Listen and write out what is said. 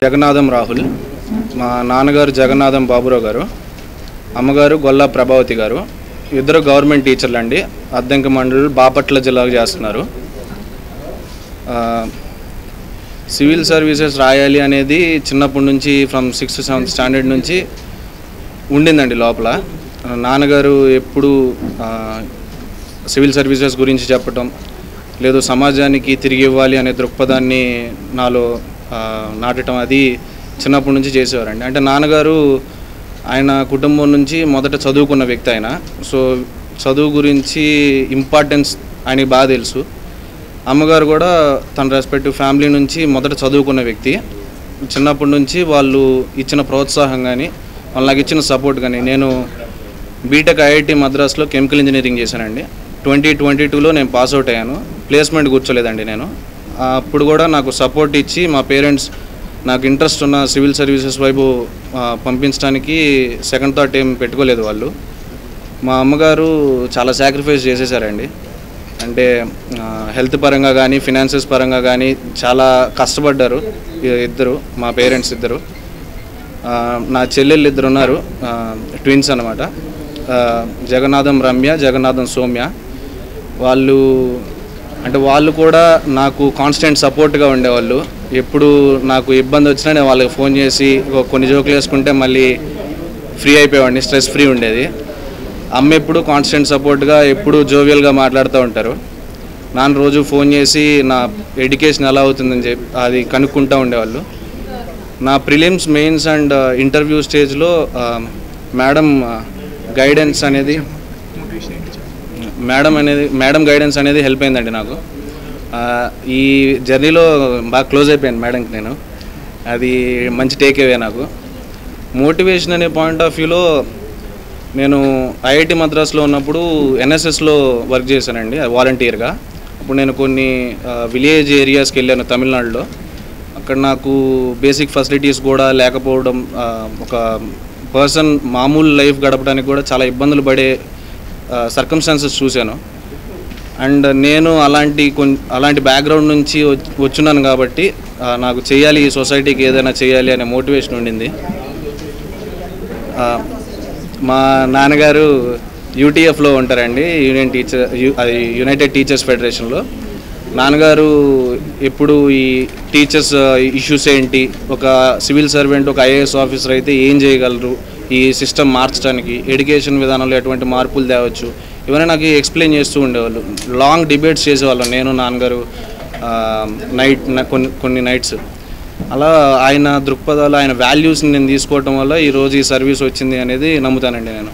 జగన్నాథం రాహుల్. మా నాన్నగారు జగన్నాథం బాబురావు గారు, అమ్మగారు గొల్లా ప్రభావతి గారు. ఇద్దరు గవర్నమెంట్ టీచర్లు అండి. అద్దంకి మండలం బాపట్ల జిల్లాకు చేస్తున్నారు. సివిల్ సర్వీసెస్ రాయాలి అనేది చిన్నప్పటి నుంచి from 6th to 7th standard నుంచి ఉండిందండి లోపల. నాన్నగారు ఎప్పుడు సివిల్ సర్వీసెస్ గురించి చెప్పటం, లేదు సమాజానికి తిరిగి ఇవ్వాలి అనే దృక్పథాన్ని నాలో నాటడం అది చిన్నప్పటి నుంచి చేసేవారండి. అంటే నాన్నగారు ఆయన కుటుంబం నుంచి మొదట చదువుకున్న వ్యక్తి ఆయన. సో చదువు గురించి ఇంపార్టెన్స్ ఆయనకి బాగా తెలుసు. అమ్మగారు కూడా తన రెస్పెక్టివ్ ఫ్యామిలీ నుంచి మొదట చదువుకున్న వ్యక్తి. చిన్నప్పటి నుంచి వాళ్ళు ఇచ్చిన ప్రోత్సాహం కానీ, వాళ్ళు నాకు ఇచ్చిన సపోర్ట్ కానీ, నేను బీటెక్ ఐఐటి మద్రాస్లో కెమికల్ ఇంజనీరింగ్ చేశానండి. 2022లో నేను పాస్అవుట్ అయ్యాను. ప్లేస్మెంట్ కూర్చోలేదండి నేను. అప్పుడు కూడా నాకు సపోర్ట్ ఇచ్చి మా పేరెంట్స్ నాకు ఇంట్రెస్ట్ ఉన్న సివిల్ సర్వీసెస్ వైపు పంపించడానికి సెకండ్ థాట్ ఏం పెట్టుకోలేదు వాళ్ళు. మా అమ్మగారు చాలా సాక్రిఫైస్ చేసేసారండి. అంటే హెల్త్ పరంగా కానీ, ఫినాన్సెస్ పరంగా కానీ చాలా కష్టపడ్డారు ఇద్దరు, మా పేరెంట్స్ ఇద్దరు. నా చెల్లెళ్ళు ఇద్దరు ఉన్నారు, ట్విన్స్ అన్నమాట. జగన్నాథం రమ్య, జగన్నాథం సౌమ్య. వాళ్ళు కూడా నాకు కాన్స్టెంట్ సపోర్ట్గా ఉండేవాళ్ళు. ఎప్పుడు నాకు ఇబ్బంది వచ్చినా నేను వాళ్ళకి ఫోన్ చేసి కొన్ని జోకులు వేసుకుంటే మళ్ళీ ఫ్రీ అయిపోయేవాడిని, స్ట్రెస్ ఫ్రీ ఉండేది. అమ్మ ఎప్పుడు కాన్స్టెంట్ సపోర్ట్గా, ఎప్పుడు జోవియల్గా మాట్లాడుతూ ఉంటారు. నాన్న రోజు ఫోన్ చేసి నా ఎడ్యుకేషన్ ఎలా అవుతుందని చెప్పి అది కనుక్కుంటూ ఉండేవాళ్ళు. నా ప్రిలిమ్స్, మెయిన్స్ అండ్ ఇంటర్వ్యూ స్టేజ్లో మేడం గైడెన్స్ అనేది హెల్ప్ అయిందండి నాకు. ఈ జర్నీలో బాగా క్లోజ్ అయిపోయాను మేడంకి నేను. అది మంచి టేక్ అవే నాకు. మోటివేషన్ అనే పాయింట్ ఆఫ్ వ్యూలో నేను ఐఐటి మద్రాస్లో ఉన్నప్పుడు ఎన్ఎస్ఎస్లో వర్క్ చేశానండి వాలంటీర్గా. అప్పుడు నేను కొన్ని విలేజ్ ఏరియాస్కి వెళ్ళాను తమిళనాడులో. అక్కడ నాకు బేసిక్ ఫెసిలిటీస్ కూడా లేకపోవడం, ఒక పర్సన్ మామూలు లైఫ్ గడపడానికి కూడా చాలా ఇబ్బందులు పడే సర్కమ్స్టాన్సెస్ చూశాను. అండ్ నేను అలాంటి బ్యాక్గ్రౌండ్ నుంచి వచ్చున్నాను కాబట్టి నాకు చేయాలి, ఈ సొసైటీకి ఏదైనా చేయాలి అనే మోటివేషన్ ఉండింది. మా నాన్నగారు యూటీఎఫ్లో ఉంటారండి, యునైటెడ్ టీచర్స్ ఫెడరేషన్లో. నాన్నగారు ఎప్పుడు ఈ టీచర్స్ ఇష్యూస్ ఏంటి, ఒక సివిల్ సర్వెంట్, ఒక ఐఏఎస్ ఆఫీసర్ అయితే ఏం చేయగలరు, ఈ సిస్టమ్ మార్చడానికి, ఎడ్యుకేషన్ విధానంలో ఎటువంటి మార్పులు తేవచ్చు, ఇవన్నీ నాకు ఎక్స్ప్లెయిన్ చేస్తూ ఉండేవాళ్ళు. లాంగ్ డిబేట్స్ చేసేవాళ్ళం నేను, నాన్నగారు, కొన్ని నైట్స్. అలా ఆయన దృక్పథాలు, ఆయన వాల్యూస్ని నేను తీసుకోవటం వల్ల ఈరోజు ఈ సర్వీస్ వచ్చింది అనేది నమ్ముతానండి నేను.